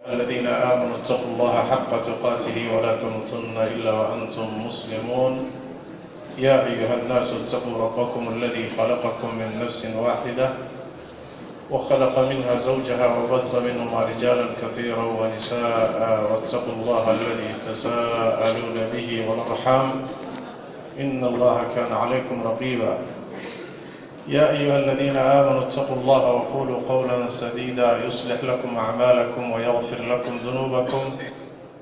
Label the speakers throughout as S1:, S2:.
S1: الذين آمنوا اتقوا الله حق تقاته ولا تموتن إلا وأنتم مسلمون. يا أيها الناس اتقوا ربكم الذي خلقكم من نفس واحدة وخلق منها زوجها وبث منهما رجالا كثيرا ونساء واتقوا الله الذي تساءلون به والأرحام إن الله كان عليكم رقيبا. يا أيها الذين آمنوا اتقوا الله وقولوا قولا سديدا يصلح لكم أعمالكم ويغفر لكم ذنوبكم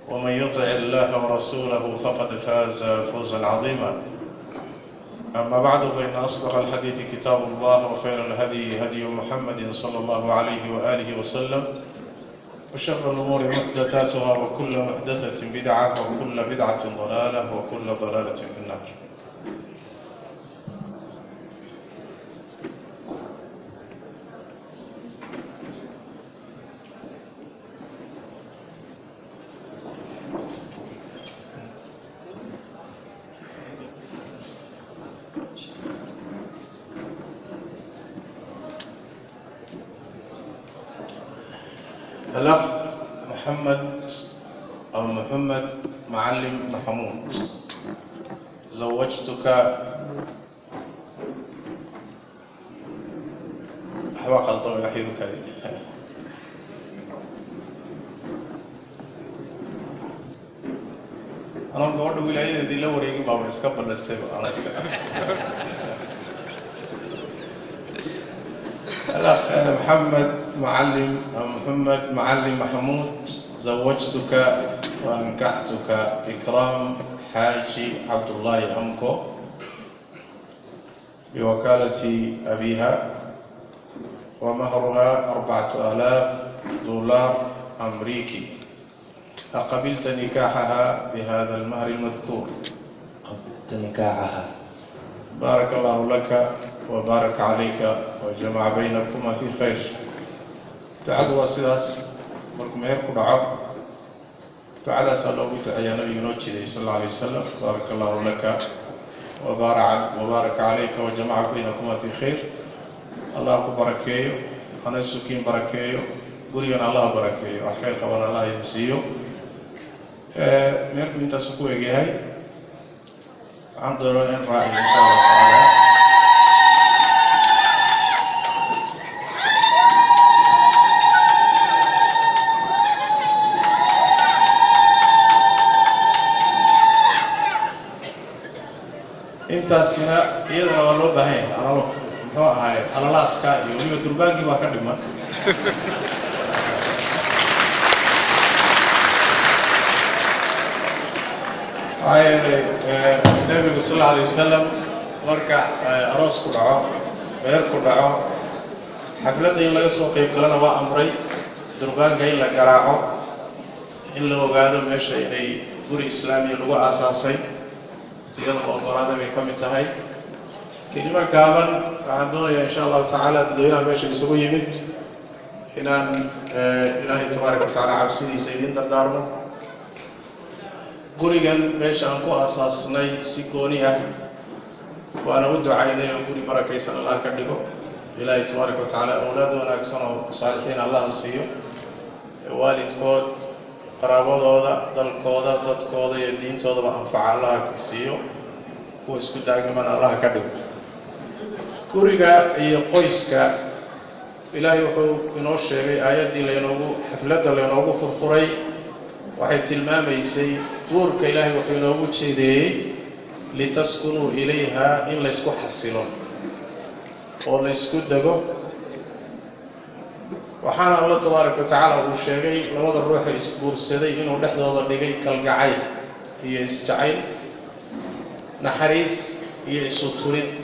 S1: ومن يطع الله ورسوله فقد فاز فوزا عظيما. أما بعد فإن أصدق الحديث كتاب الله وخير الهدي هدي محمد صلى الله عليه وآله وسلم وشر الأمور محدثاتها وكل محدثة بدعة وكل بدعة ضلالة وكل ضلالة في النار. الأخ محمد معلم محمود، زوجتك أحواق الطوي أحيرك أنا قلت ولاية دي لو ريجي ما بنسكب النستيب أنا اسكت. الأخ محمد معلم محمود، زوجتك وأنكحتك إكرام حاجي عبد الله أمكو بوكالة أبيها، ومهرها $4000 أمريكي. أقبلت نكاحها بهذا المهر المذكور؟
S2: قبلت نكاحها.
S1: بارك الله لك وبارك عليك وجمع بينكما في خير. دعاء واسداس مركم هيركو دعاء دعاء سالو دعاء نبي صلى الله عليه وسلم. بارك الله لك وبارك عليك وجمع بينكما في خير. الله بركيه أنا سكين بركيه قرينا الله بركيه وخير قبل الله ينسيه. مركم انت سكوه جهاي عن ضروري إن رأي إن شاء الله تعالى. intaasina iyadana waa loo baahan yahay alalo muxuu ahaay alalaaska iyo weliba durbaankii baa ka dhiman. nabigu sal alla alay wasalam marka aroos ku dhaco beer ku dhaco xafladda in laga soo qayb galana waa amray. durbaanka in la garaaco, in la ogaado meesha inay guri islaamiya lagu aasaasay iyada ogolaada bay ka mid tahay. kelima gaaban waxaan doonayaa insha allahu tacaala dadweynaha meesha isugu yimid inaan ilaahay tabaaraka wa tacaala cabsidiisa idin dardaarmo. gurigan meesha aan ku aasaasnay si gooni ah waana u ducaynay oo guri barakaysan allah ka dhigo. ilaahay tabaaraka wa tacaala awlaad wanaagsan oo saalixiin allah siiyo, waalidkood qaraabadooda dalkooda dadkooda iyo diintoodaba anfaca allah siiyo, kuwa isku daagman allah ka dhigo. guriga iyo qoyska ilaahay wuxuu inoo sheegay aayaddii xafladda laynoogu furfuray waxay tilmaamaysay guurka ilaahay wuxuu inoogu jeedeeyey litaskunuu ilayha in laysku xasilo oo laysku dego. waxaana allah tabaaraka wa tacaala uu sheegay labada ruuxa isguursaday inuu dhexdooda dhigay kalgacayl iyo isjacayl, naxariis iyo isu turid.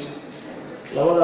S1: labada